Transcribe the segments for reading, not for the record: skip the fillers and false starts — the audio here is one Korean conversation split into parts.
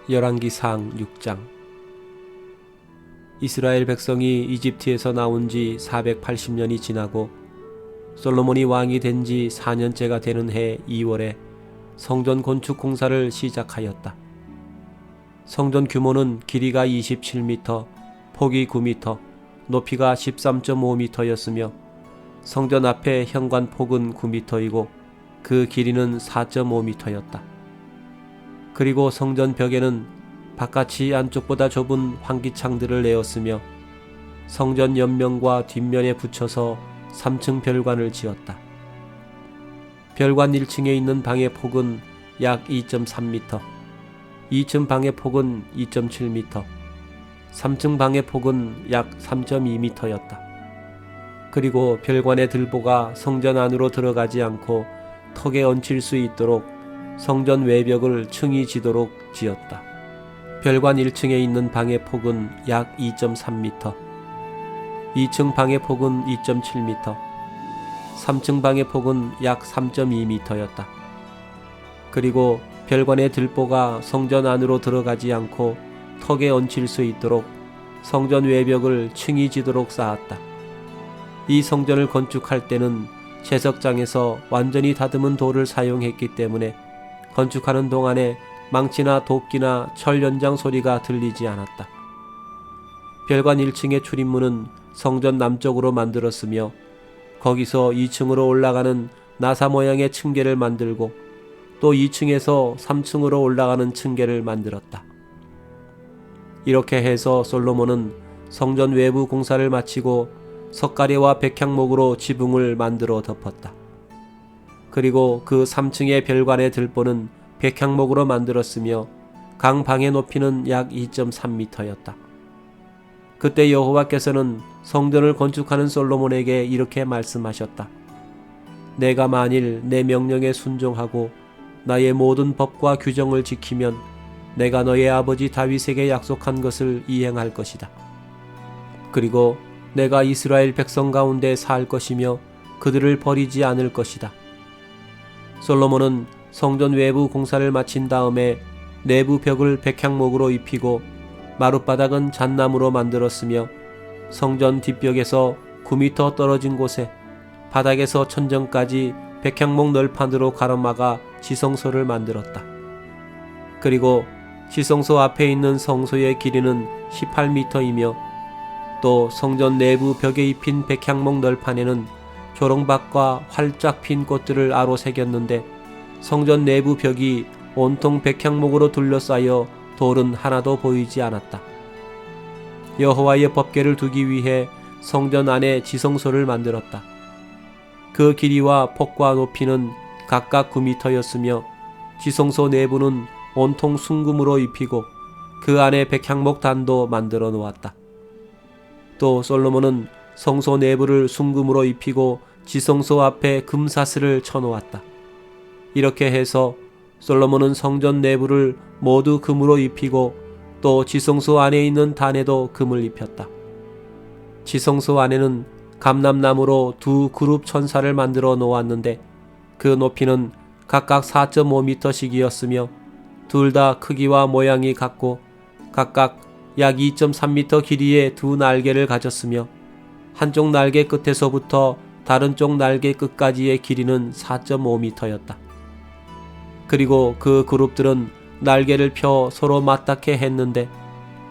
열왕기상 6장. 이스라엘 백성이 이집트에서 나온 지 480년이 지나고 솔로몬이 왕이 된 지 4년째가 되는 해 2월에 성전 건축 공사를 시작하였다. 성전 규모는 길이가 27m, 폭이 9m, 높이가 13.5m였으며 성전 앞의 현관 폭은 9m이고 그 길이는 4.5m였다. 그리고 성전 벽에는 바깥이 안쪽보다 좁은 환기창들을 내었으며 성전 옆면과 뒷면에 붙여서 3층 별관을 지었다. 별관 1층에 있는 방의 폭은 약 2.3m, 2층 방의 폭은 2.7m, 3층 방의 폭은 약 3.2m였다. 그리고 별관의 들보가 성전 안으로 들어가지 않고 턱에 얹힐 수 있도록 성전 외벽을 층이 지도록 지었다. 별관 1층에 있는 방의 폭은 약 2.3m, 2층 방의 폭은 2.7m, 3층 방의 폭은 약 3.2m였다. 그리고 별관의 들보가 성전 안으로 들어가지 않고 턱에 얹힐 수 있도록 성전 외벽을 층이 지도록 쌓았다. 이 성전을 건축할 때는 채석장에서 완전히 다듬은 돌을 사용했기 때문에 건축하는 동안에 망치나 도끼나 철 연장 소리가 들리지 않았다. 별관 1층의 출입문은 성전 남쪽으로 만들었으며 거기서 2층으로 올라가는 나사 모양의 층계를 만들고 또 2층에서 3층으로 올라가는 층계를 만들었다. 이렇게 해서 솔로몬은 성전 외부 공사를 마치고 석가래와 백향목으로 지붕을 만들어 덮었다. 그리고 그 3층의 별관의 들보는 백향목으로 만들었으며 각 방의 높이는 약 2.3m였다. 그때 여호와께서는 성전을 건축하는 솔로몬에게 이렇게 말씀하셨다. 내가 만일 내 명령에 순종하고 나의 모든 법과 규정을 지키면 내가 너의 아버지 다윗에게 약속한 것을 이행할 것이다. 그리고 내가 이스라엘 백성 가운데 살 것이며 그들을 버리지 않을 것이다. 솔로몬은 성전 외부 공사를 마친 다음에 내부 벽을 백향목으로 입히고 마룻바닥은 잣나무로 만들었으며 성전 뒷벽에서 9m 떨어진 곳에 바닥에서 천정까지 백향목 널판으로 가로막아 지성소를 만들었다. 그리고 지성소 앞에 있는 성소의 길이는 18m이며 또 성전 내부 벽에 입힌 백향목 널판에는 조롱박과 활짝 핀 꽃들을 아로 새겼는데 성전 내부 벽이 온통 백향목으로 둘러싸여 돌은 하나도 보이지 않았다. 여호와의 법궤를 두기 위해 성전 안에 지성소를 만들었다. 그 길이와 폭과 높이는 각각 9m였으며 지성소 내부는 온통 순금으로 입히고 그 안에 백향목 단도 만들어 놓았다. 또 솔로몬은 성소 내부를 순금으로 입히고 지성소 앞에 금사슬을 쳐놓았다. 이렇게 해서 솔로몬은 성전 내부를 모두 금으로 입히고 또 지성소 안에 있는 단에도 금을 입혔다. 지성소 안에는 감람나무로 두 그룹 천사를 만들어 놓았는데 그 높이는 각각 4.5m씩이었으며 둘 다 크기와 모양이 같고 각각 약 2.3m 길이의 두 날개를 가졌으며 한쪽 날개 끝에서부터 다른 쪽 날개 끝까지의 길이는 4.5m였다. 그리고 그 그룹들은 날개를 펴 서로 맞닿게 했는데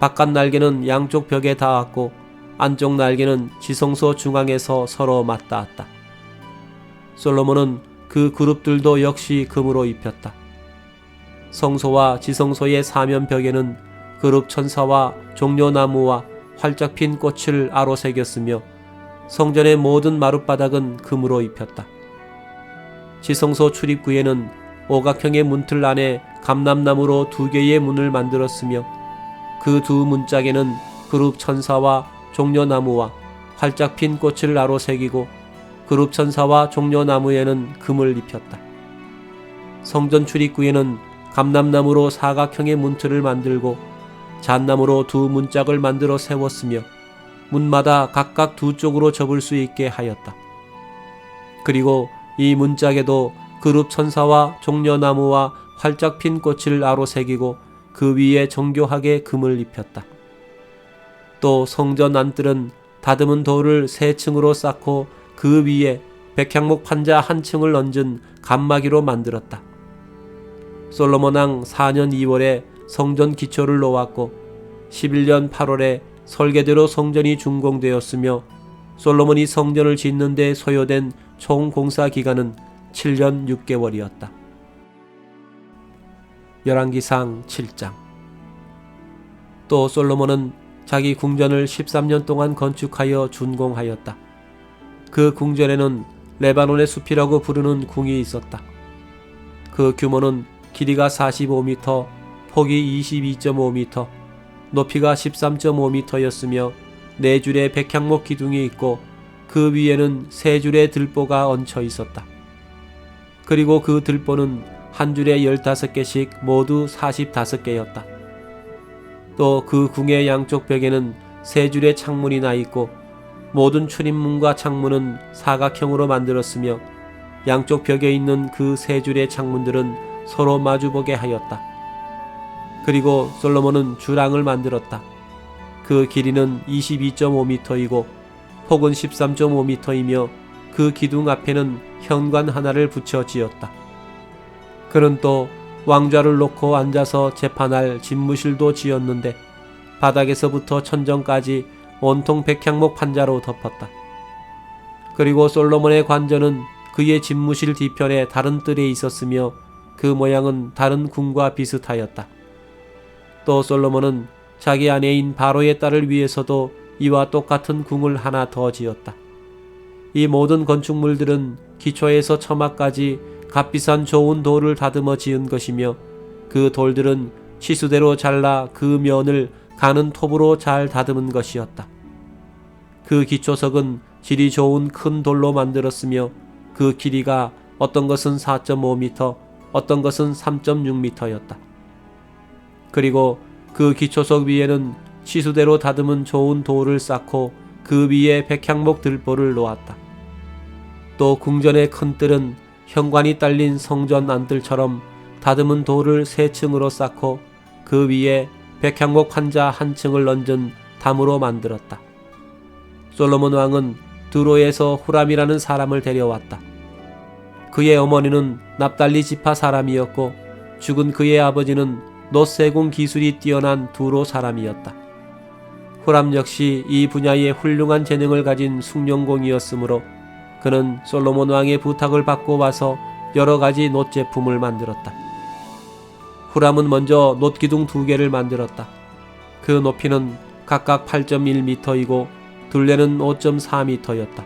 바깥 날개는 양쪽 벽에 닿았고 안쪽 날개는 지성소 중앙에서 서로 맞닿았다. 솔로몬은 그 그룹들도 역시 금으로 입혔다. 성소와 지성소의 사면 벽에는 그룹 천사와 종려나무와 활짝 핀 꽃을 아로 새겼으며 성전의 모든 마룻바닥은 금으로 입혔다. 지성소 출입구에는 오각형의 문틀 안에 감람나무로 2개의 문을 만들었으며 그 두 문짝에는 그룹 천사와 종려나무와 활짝 핀 꽃을 아로 새기고 그룹 천사와 종려나무에는 금을 입혔다. 성전 출입구에는 감람나무로 사각형의 문틀을 만들고 잣나무로 두 문짝을 만들어 세웠으며 문마다 각각 두 쪽으로 접을 수 있게 하였다. 그리고 이 문짝에도 그룹 천사와 종려나무와 활짝 핀 꽃을 아로 새기고 그 위에 정교하게 금을 입혔다. 또 성전 안뜰은 다듬은 돌을 3층으로 쌓고 그 위에 백향목 판자 1층을 얹은 감마기로 만들었다. 솔로몬 왕 4년 2월에 성전 기초를 놓았고 11년 8월에 설계대로 성전이 준공되었으며 솔로몬이 성전을 짓는 데 소요된 총 공사 기간은 7년 6개월이었다. 열왕기상 7장. 또 솔로몬은 자기 궁전을 13년 동안 건축하여 준공하였다. 그 궁전에는 레바논의 숲이라고 부르는 궁이 있었다. 그 규모는 길이가 45m, 폭이 22.5m, 높이가 13.5m였으며 4줄의 백향목 기둥이 있고 그 위에는 3줄의 들보가 얹혀 있었다. 그리고 그 들보는 한 줄에 15개씩 모두 45개였다. 또 그 궁의 양쪽 벽에는 3줄의 창문이 나 있고 모든 출입문과 창문은 사각형으로 만들었으며 양쪽 벽에 있는 그 3줄의 창문들은 서로 마주보게 하였다. 그리고 솔로몬은 주랑을 만들었다. 그 길이는 22.5m이고 폭은 13.5m이며 그 기둥 앞에는 현관 하나를 붙여 지었다. 그는 또 왕좌를 놓고 앉아서 재판할 집무실도 지었는데 바닥에서부터 천정까지 온통 백향목 판자로 덮었다. 그리고 솔로몬의 관저는 그의 집무실 뒤편에 다른 뜰에 있었으며 그 모양은 다른 궁과 비슷하였다. 또 솔로몬은 자기 아내인 바로의 딸을 위해서도 이와 똑같은 궁을 하나 더 지었다. 이 모든 건축물들은 기초에서 처마까지 값비싼 좋은 돌을 다듬어 지은 것이며 그 돌들은 치수대로 잘라 그 면을 가는 톱으로 잘 다듬은 것이었다. 그 기초석은 질이 좋은 큰 돌로 만들었으며 그 길이가 어떤 것은 4.5m, 어떤 것은 3.6m였다. 그리고 그 기초석 위에는 치수대로 다듬은 좋은 돌을 쌓고 그 위에 백향목 들보를 놓았다. 또 궁전의 큰 뜰은 현관이 딸린 성전 안뜰처럼 다듬은 돌을 3층으로 쌓고 그 위에 백향목 판자 1층을 얹은 담으로 만들었다. 솔로몬 왕은 두로에서 후람이라는 사람을 데려왔다. 그의 어머니는 납달리 지파 사람이었고 죽은 그의 아버지는 놋세공 기술이 뛰어난 두로 사람이었다. 후람 역시 이 분야에 훌륭한 재능을 가진 숭룡공이었으므로 그는 솔로몬 왕의 부탁을 받고 와서 여러 가지 놋 제품을 만들었다. 후람은 먼저 놋 기둥 2개를 만들었다. 그 높이는 각각 8.1m이고 둘레는 5.4m였다.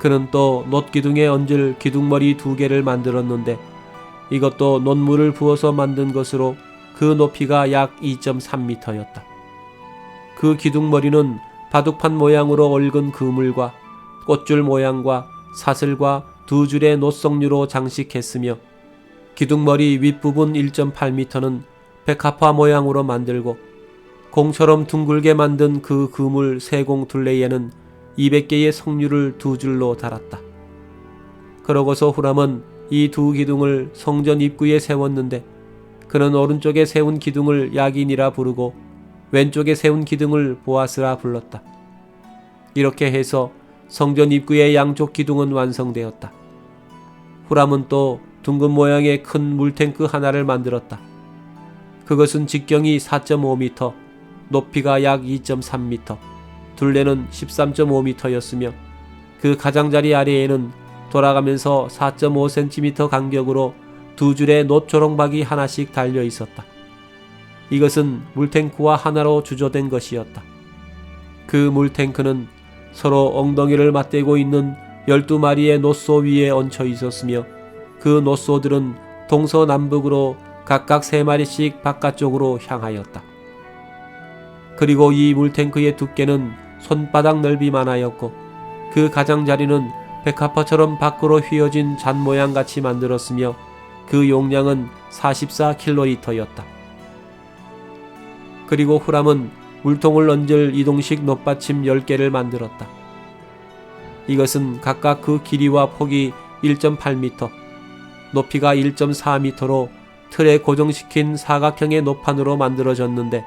그는 또 놋 기둥에 얹을 기둥머리 2개를 만들었는데 이것도 놋물을 부어서 만든 것으로 그 높이가 약 2.3m였다. 그 기둥머리는 바둑판 모양으로 얽은 그물과 꽃줄 모양과 사슬과 2줄의 놋석류로 장식했으며 기둥머리 윗부분 1.8m는 백합화 모양으로 만들고 공처럼 둥글게 만든 그 그물 세공 둘레에는 200개의 석류를 2줄로 달았다. 그러고서 후람은 이 2 기둥을 성전 입구에 세웠는데 그는 오른쪽에 세운 기둥을 야긴이라 부르고 왼쪽에 세운 기둥을 보아스라 불렀다. 이렇게 해서 성전 입구의 양쪽 기둥은 완성되었다. 후람은 또 둥근 모양의 큰 물탱크 하나를 만들었다. 그것은 직경이 4.5m, 높이가 약 2.3m, 둘레는 13.5m였으며 그 가장자리 아래에는 돌아가면서 4.5cm 간격으로 2줄의 놋 조롱박이 하나씩 달려 있었다. 이것은 물탱크와 하나로 주조된 것이었다. 그 물탱크는 서로 엉덩이를 맞대고 있는 12마리의 놋소 위에 얹혀 있었으며 그 놋소들은 동서남북으로 각각 3마리씩 바깥쪽으로 향하였다. 그리고 이 물탱크의 두께는 손바닥 넓이만 하였고 그 가장자리는 백합화처럼 밖으로 휘어진 잔 모양같이 만들었으며 그 용량은 44kg였다. 그리고 후람은 물통을 얹을 이동식 놋받침 10개를 만들었다. 이것은 각각 그 길이와 폭이 1.8m, 높이가 1.4m로 틀에 고정시킨 사각형의 노판으로 만들어졌는데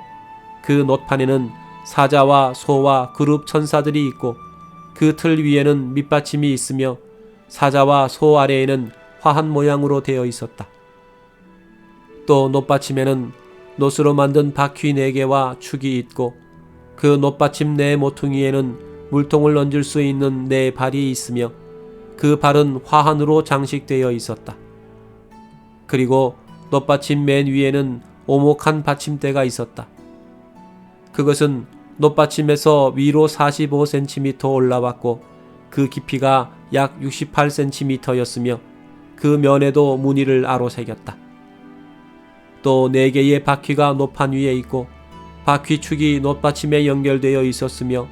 그 노판에는 사자와 소와 그룹 천사들이 있고 그 틀 위에는 밑받침이 있으며 사자와 소 아래에는 화한 모양으로 되어 있었다. 또 놋받침에는 놋으로 만든 바퀴 4개와 축이 있고 그 놋받침 네 모퉁이에는 물통을 얹을 수 있는 4발이 있으며 그 발은 화한으로 장식되어 있었다. 그리고 놋받침 맨 위에는 오목한 받침대가 있었다. 그것은 놋받침에서 위로 45cm 올라왔고 그 깊이가 약 68cm였으며 그 면에도 무늬를 아로새겼다. 또 4개의 바퀴가 노판 위에 있고 바퀴축이 놋받침에 연결되어 있었으며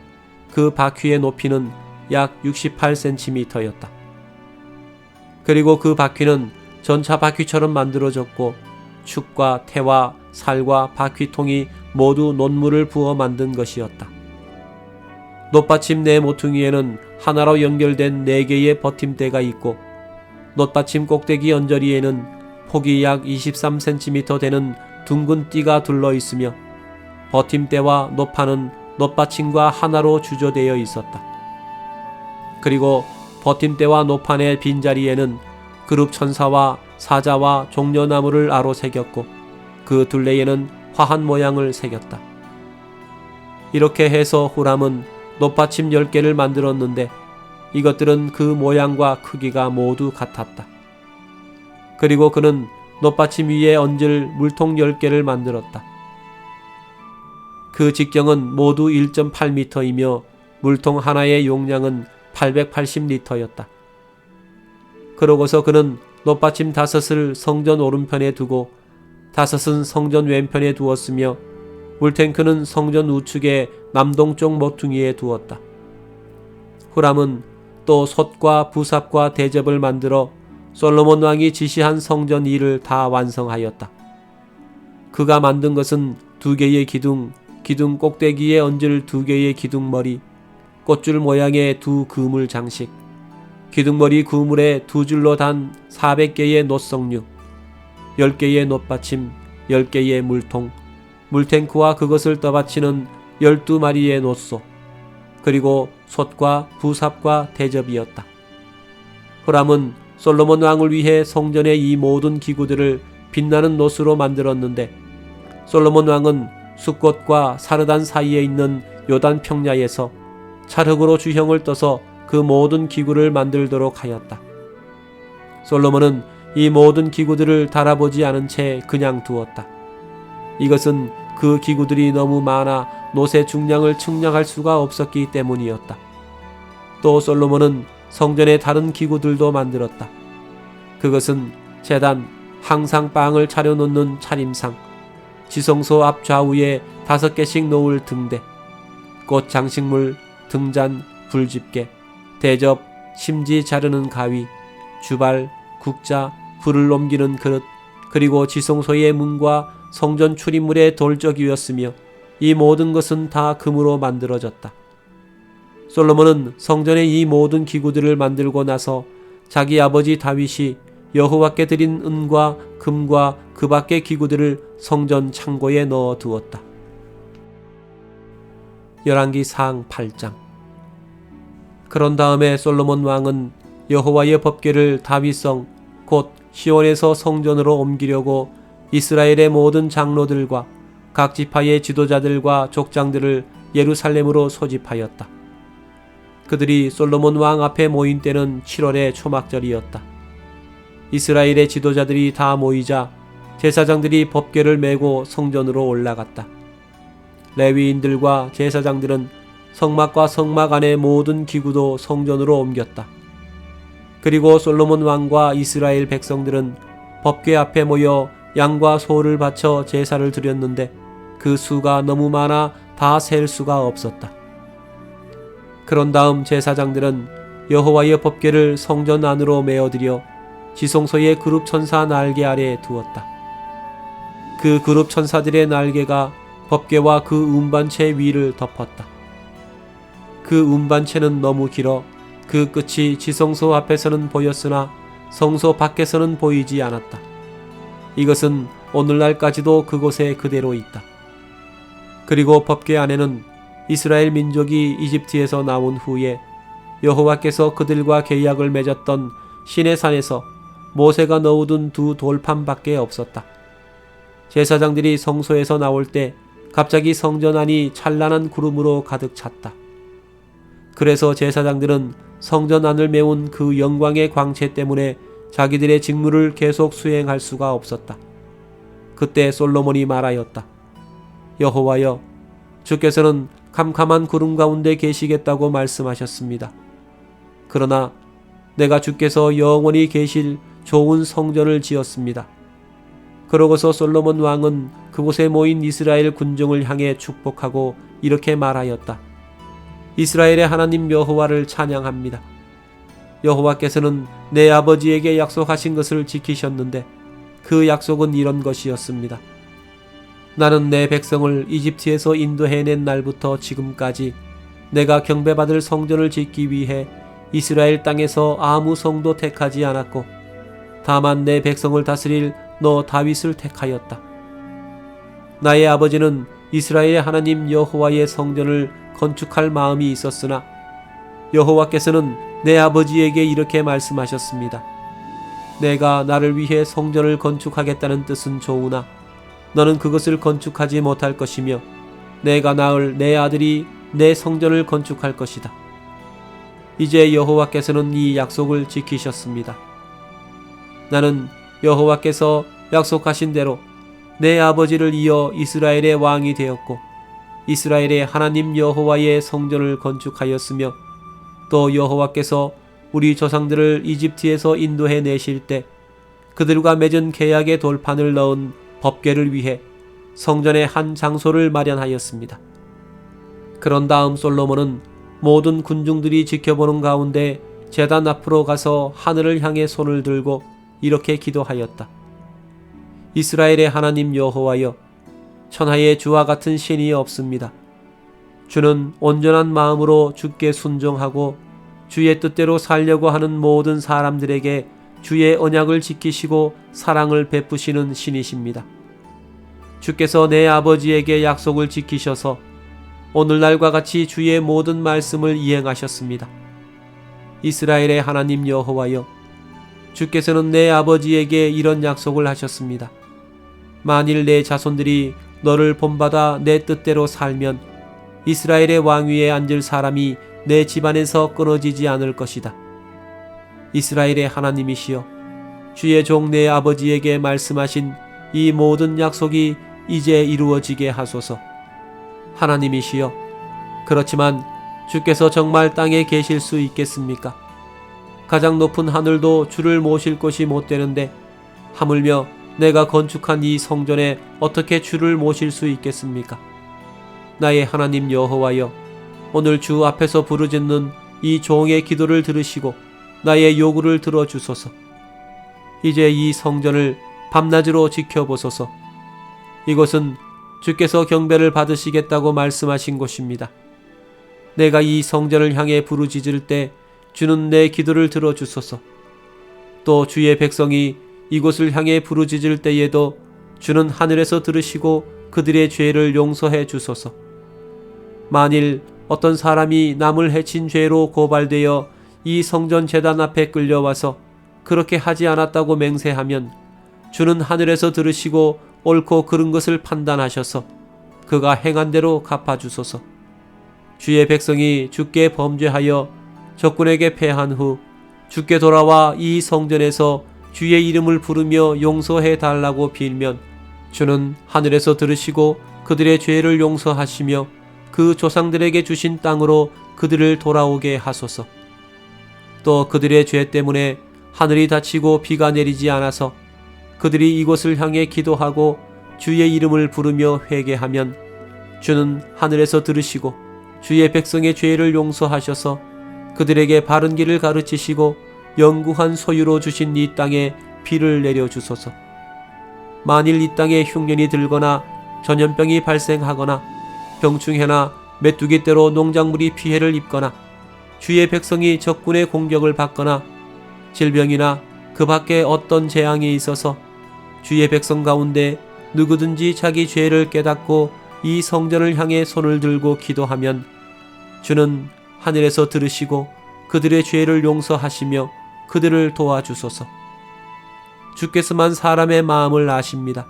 그 바퀴의 높이는 약 68cm였다. 그리고 그 바퀴는 전차 바퀴처럼 만들어졌고 축과 태와 살과 바퀴통이 모두 놋물을 부어 만든 것이었다. 놋받침 네 모퉁이에는 하나로 연결된 4개의 버팀대가 있고 놋받침 꼭대기 언저리에는 폭이 약 23cm 되는 둥근 띠가 둘러 있으며 버팀대와 노판은 놋받침과 하나로 주조되어 있었다. 그리고 버팀대와 노판의 빈자리에는 그룹 천사와 사자와 종려나무를 아로새겼고 그 둘레에는 화한 모양을 새겼다. 이렇게 해서 후람은 놋받침 10개를 만들었는데 이것들은 그 모양과 크기가 모두 같았다. 그리고 그는 놋받침 위에 얹을 물통 10개를 만들었다. 그 직경은 모두 1.8m이며 물통 하나의 용량은 880리터였다. 그러고서 그는 놋받침 5을 성전 오른편에 두고 5은 성전 왼편에 두었으며 물탱크는 성전 우측의 남동쪽 모퉁이에 두었다. 후람은 또 솥과 부삽과 대접을 만들어 솔로몬 왕이 지시한 성전 일을 다 완성하였다. 그가 만든 것은 2개의 기둥, 기둥 꼭대기에 얹을 2개의 기둥머리, 꽃줄 모양의 2 그물 장식, 기둥머리 그물에 2줄로 단 400개의 놋석류, 10개의 놋받침, 10개의 물통, 물탱크와 그것을 떠받치는 12마리의 놋소, 그리고 솥과 부삽과 대접이었다. 후람은 솔로몬 왕을 위해 성전의 이 모든 기구들을 빛나는 놋으로 만들었는데 솔로몬 왕은 숫꽃과 사르단 사이에 있는 요단 평야에서 찰흙으로 주형을 떠서 그 모든 기구를 만들도록 하였다. 솔로몬은 이 모든 기구들을 달아보지 않은 채 그냥 두었다. 이것은 그 기구들이 너무 많아 놋의 중량을 측량할 수가 없었기 때문이었다. 또 솔로몬은 성전의 다른 기구들도 만들었다. 그것은 제단, 항상 빵을 차려놓는 차림상, 지성소 앞 좌우에 5개씩 놓을 등대, 꽃 장식물, 등잔, 불집게, 대접, 심지 자르는 가위, 주발, 국자, 불을 옮기는 그릇, 그리고 지성소의 문과 성전 출입물의 돌적이었으며 이 모든 것은 다 금으로 만들어졌다. 솔로몬은 성전의 이 모든 기구들을 만들고 나서 자기 아버지 다윗이 여호와께 드린 은과 금과 그 밖의 기구들을 성전 창고에 넣어 두었다. 열왕기상 8장. 그런 다음에 솔로몬 왕은 여호와의 법궤를 다윗성 곧 시온에서 성전으로 옮기려고 이스라엘의 모든 장로들과 각 지파의 지도자들과 족장들을 예루살렘으로 소집하였다. 그들이 솔로몬 왕 앞에 모인 때는 7월의 초막절이었다. 이스라엘의 지도자들이 다 모이자 제사장들이 법궤를 메고 성전으로 올라갔다. 레위인들과 제사장들은 성막과 성막 안의 모든 기구도 성전으로 옮겼다. 그리고 솔로몬 왕과 이스라엘 백성들은 법궤 앞에 모여 양과 소를 바쳐 제사를 드렸는데 그 수가 너무 많아 다 셀 수가 없었다. 그런 다음 제사장들은 여호와의 법궤를 성전 안으로 메어들여 지성소의 그룹 천사 날개 아래 두었다. 그 그룹 천사들의 날개가 법궤와 그 운반체 위를 덮었다. 그 운반체는 너무 길어 그 끝이 지성소 앞에서는 보였으나 성소 밖에서는 보이지 않았다. 이것은 오늘날까지도 그곳에 그대로 있다. 그리고 법궤 안에는 이스라엘 민족이 이집트에서 나온 후에 여호와께서 그들과 계약을 맺었던 시내산에서 모세가 넣어둔 두 돌판밖에 없었다. 제사장들이 성소에서 나올 때 갑자기 성전 안이 찬란한 구름으로 가득 찼다. 그래서 제사장들은 성전 안을 메운 그 영광의 광채 때문에 자기들의 직무를 계속 수행할 수가 없었다. 그때 솔로몬이 말하였다. 여호와여, 주께서는 캄캄한 구름 가운데 계시겠다고 말씀하셨습니다. 그러나 내가 주께서 영원히 계실 좋은 성전을 지었습니다. 그러고서 솔로몬 왕은 그곳에 모인 이스라엘 군중을 향해 축복하고 이렇게 말하였다. 이스라엘의 하나님 여호와를 찬양합니다. 여호와께서는 내 아버지에게 약속하신 것을 지키셨는데 그 약속은 이런 것이었습니다. 나는 내 백성을 이집트에서 인도해낸 날부터 지금까지 내가 경배받을 성전을 짓기 위해 이스라엘 땅에서 아무 성도 택하지 않았고 다만 내 백성을 다스릴 너 다윗을 택하였다. 나의 아버지는 이스라엘의 하나님 여호와의 성전을 건축할 마음이 있었으나 여호와께서는 내 아버지에게 이렇게 말씀하셨습니다. 내가 나를 위해 성전을 건축하겠다는 뜻은 좋으나 너는 그것을 건축하지 못할 것이며 내가 낳을 내 아들이 내 성전을 건축할 것이다. 이제 여호와께서는 이 약속을 지키셨습니다. 나는 여호와께서 약속하신 대로 내 아버지를 이어 이스라엘의 왕이 되었고 이스라엘의 하나님 여호와의 성전을 건축하였으며 또 여호와께서 우리 조상들을 이집트에서 인도해 내실 때 그들과 맺은 계약의 돌판을 넣은 법궤를 위해 성전의 한 장소를 마련하였습니다. 그런 다음 솔로몬은 모든 군중들이 지켜보는 가운데 제단 앞으로 가서 하늘을 향해 손을 들고 이렇게 기도하였다. 이스라엘의 하나님 여호와여, 천하에 주와 같은 신이 없습니다. 주는 온전한 마음으로 주께 순종하고 주의 뜻대로 살려고 하는 모든 사람들에게 주의 언약을 지키시고 사랑을 베푸시는 신이십니다. 주께서 내 아버지에게 약속을 지키셔서 오늘날과 같이 주의 모든 말씀을 이행하셨습니다. 이스라엘의 하나님 여호와여, 주께서는 내 아버지에게 이런 약속을 하셨습니다. 만일 내 자손들이 너를 본받아 내 뜻대로 살면 이스라엘의 왕위에 앉을 사람이 내 집안에서 끊어지지 않을 것이다. 이스라엘의 하나님이시여, 주의 종 내 아버지에게 말씀하신 이 모든 약속이 이제 이루어지게 하소서. 하나님이시여, 그렇지만 주께서 정말 땅에 계실 수 있겠습니까? 가장 높은 하늘도 주를 모실 곳이 못 되는데 하물며 내가 건축한 이 성전에 어떻게 주를 모실 수 있겠습니까? 나의 하나님 여호와여, 오늘 주 앞에서 부르짖는 이 종의 기도를 들으시고 나의 요구를 들어주소서. 이제 이 성전을 밤낮으로 지켜보소서. 이곳은 주께서 경배를 받으시겠다고 말씀하신 곳입니다. 내가 이 성전을 향해 부르짖을 때 주는 내 기도를 들어주소서. 또 주의 백성이 이곳을 향해 부르짖을 때에도 주는 하늘에서 들으시고 그들의 죄를 용서해 주소서. 만일 어떤 사람이 남을 해친 죄로 고발되어 이 성전 제단 앞에 끌려와서 그렇게 하지 않았다고 맹세하면 주는 하늘에서 들으시고 옳고 그른 것을 판단하셔서 그가 행한 대로 갚아주소서. 주의 백성이 주께 범죄하여 적군에게 패한 후 주께 돌아와 이 성전에서 주의 이름을 부르며 용서해 달라고 빌면 주는 하늘에서 들으시고 그들의 죄를 용서하시며 그 조상들에게 주신 땅으로 그들을 돌아오게 하소서. 또 그들의 죄 때문에 하늘이 닫히고 비가 내리지 않아서 그들이 이곳을 향해 기도하고 주의 이름을 부르며 회개하면 주는 하늘에서 들으시고 주의 백성의 죄를 용서하셔서 그들에게 바른 길을 가르치시고 영구한 소유로 주신 이 땅에 비를 내려주소서. 만일 이 땅에 흉년이 들거나 전염병이 발생하거나 병충해나 메뚜기떼로 농작물이 피해를 입거나 주의 백성이 적군의 공격을 받거나 질병이나 그 밖에 어떤 재앙이 있어서 주의 백성 가운데 누구든지 자기 죄를 깨닫고 이 성전을 향해 손을 들고 기도하면 주는 하늘에서 들으시고 그들의 죄를 용서하시며 그들을 도와주소서. 주께서만 사람의 마음을 아십니다.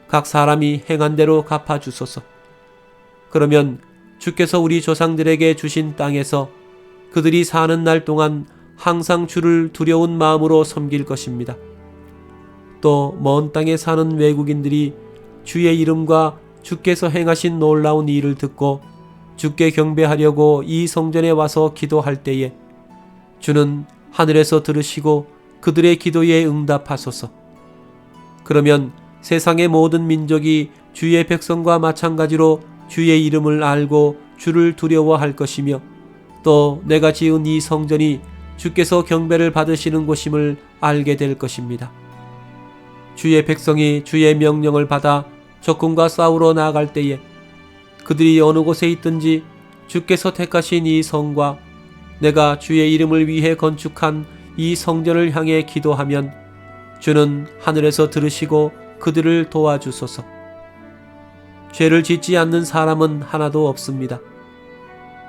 각 사람이 행한 대로 갚아주소서. 그러면 주께서 우리 조상들에게 주신 땅에서 그들이 사는 날 동안 항상 주를 두려운 마음으로 섬길 것입니다. 또 먼 땅에 사는 외국인들이 주의 이름과 주께서 행하신 놀라운 일을 듣고 주께 경배하려고 이 성전에 와서 기도할 때에 주는 하늘에서 들으시고 그들의 기도에 응답하소서. 그러면 세상의 모든 민족이 주의 백성과 마찬가지로 주의 이름을 알고 주를 두려워할 것이며 또 내가 지은 이 성전이 주께서 경배를 받으시는 곳임을 알게 될 것입니다. 주의 백성이 주의 명령을 받아 적군과 싸우러 나아갈 때에 그들이 어느 곳에 있든지 주께서 택하신 이 성과 내가 주의 이름을 위해 건축한 이 성전을 향해 기도하면 주는 하늘에서 들으시고 그들을 도와주소서. 죄를 짓지 않는 사람은 하나도 없습니다.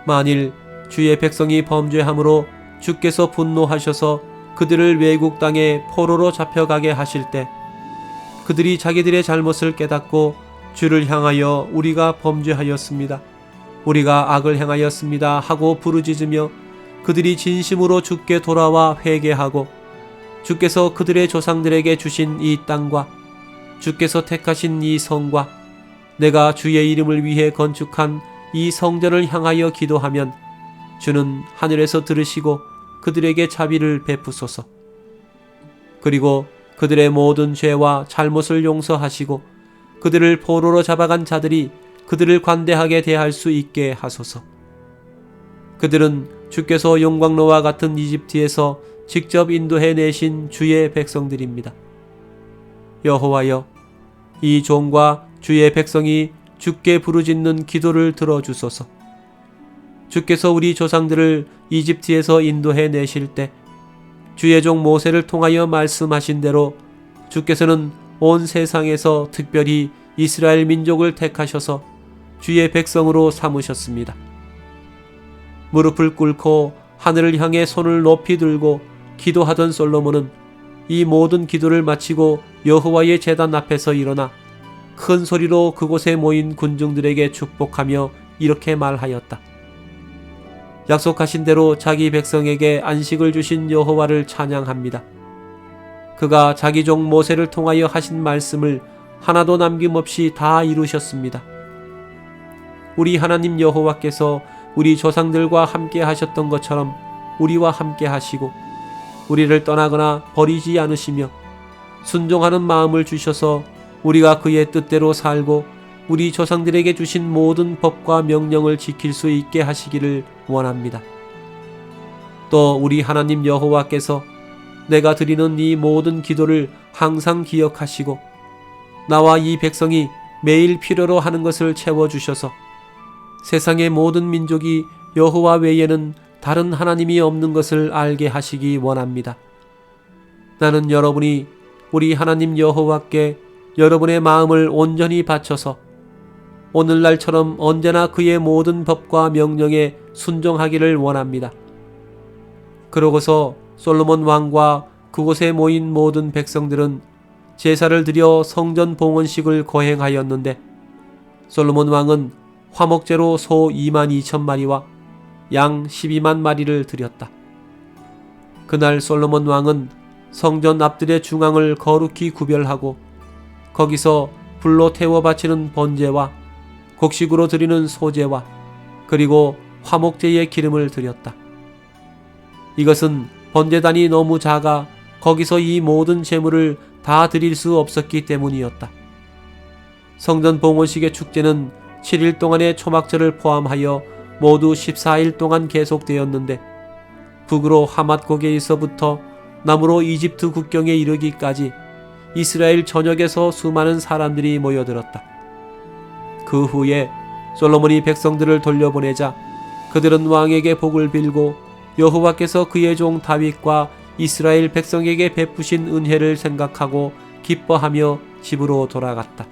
만일 주의 백성이 범죄함으로 주께서 분노하셔서 그들을 외국 땅에 포로로 잡혀가게 하실 때 그들이 자기들의 잘못을 깨닫고 주를 향하여 우리가 범죄하였습니다. 우리가 악을 행하였습니다 하고 부르짖으며 그들이 진심으로 주께 돌아와 회개하고 주께서 그들의 조상들에게 주신 이 땅과 주께서 택하신 이 성과 내가 주의 이름을 위해 건축한 이 성전을 향하여 기도하면 주는 하늘에서 들으시고 그들에게 자비를 베푸소서. 그리고 그들의 모든 죄와 잘못을 용서하시고 그들을 포로로 잡아간 자들이 그들을 관대하게 대할 수 있게 하소서. 그들은 주께서 용광로와 같은 이집트에서 직접 인도해 내신 주의 백성들입니다. 여호와여, 이 종과 주의 백성이 주께 부르짖는 기도를 들어주소서. 주께서 우리 조상들을 이집트에서 인도해 내실 때 주의 종 모세를 통하여 말씀하신 대로 주께서는 온 세상에서 특별히 이스라엘 민족을 택하셔서 주의 백성으로 삼으셨습니다. 무릎을 꿇고 하늘을 향해 손을 높이 들고 기도하던 솔로몬은 이 모든 기도를 마치고 여호와의 제단 앞에서 일어나 큰 소리로 그곳에 모인 군중들에게 축복하며 이렇게 말하였다. 약속하신 대로 자기 백성에게 안식을 주신 여호와를 찬양합니다. 그가 자기 종 모세를 통하여 하신 말씀을 하나도 남김없이 다 이루셨습니다. 우리 하나님 여호와께서 우리 조상들과 함께 하셨던 것처럼 우리와 함께 하시고 우리를 떠나거나 버리지 않으시며 순종하는 마음을 주셔서 우리가 그의 뜻대로 살고 우리 조상들에게 주신 모든 법과 명령을 지킬 수 있게 하시기를 원합니다. 또 우리 하나님 여호와께서 내가 드리는 이 모든 기도를 항상 기억하시고 나와 이 백성이 매일 필요로 하는 것을 채워주셔서 세상의 모든 민족이 여호와 외에는 다른 하나님이 없는 것을 알게 하시기 원합니다. 나는 여러분이 우리 하나님 여호와께 여러분의 마음을 온전히 바쳐서 오늘날처럼 언제나 그의 모든 법과 명령에 순종하기를 원합니다. 그러고서 솔로몬 왕과 그곳에 모인 모든 백성들은 제사를 드려 성전 봉헌식을 거행하였는데 솔로몬 왕은 화목제로 소 22,000마리와 양 12만 마리를 드렸다. 그날 솔로몬 왕은 성전 앞들의 중앙을 거룩히 구별하고 거기서 불로 태워 바치는 번제와 곡식으로 드리는 소제와 그리고 화목제의 기름을 드렸다. 이것은 번제단이 너무 작아 거기서 이 모든 제물을 다 드릴 수 없었기 때문이었다. 성전 봉헌식의 축제는 7일 동안의 초막절을 포함하여 모두 14일 동안 계속되었는데 북으로 하맛 고개에서부터 남으로 이집트 국경에 이르기까지 이스라엘 전역에서 수많은 사람들이 모여들었다. 그 후에 솔로몬이 백성들을 돌려보내자 그들은 왕에게 복을 빌고 여호와께서 그의 종 다윗과 이스라엘 백성에게 베푸신 은혜를 생각하고 기뻐하며 집으로 돌아갔다.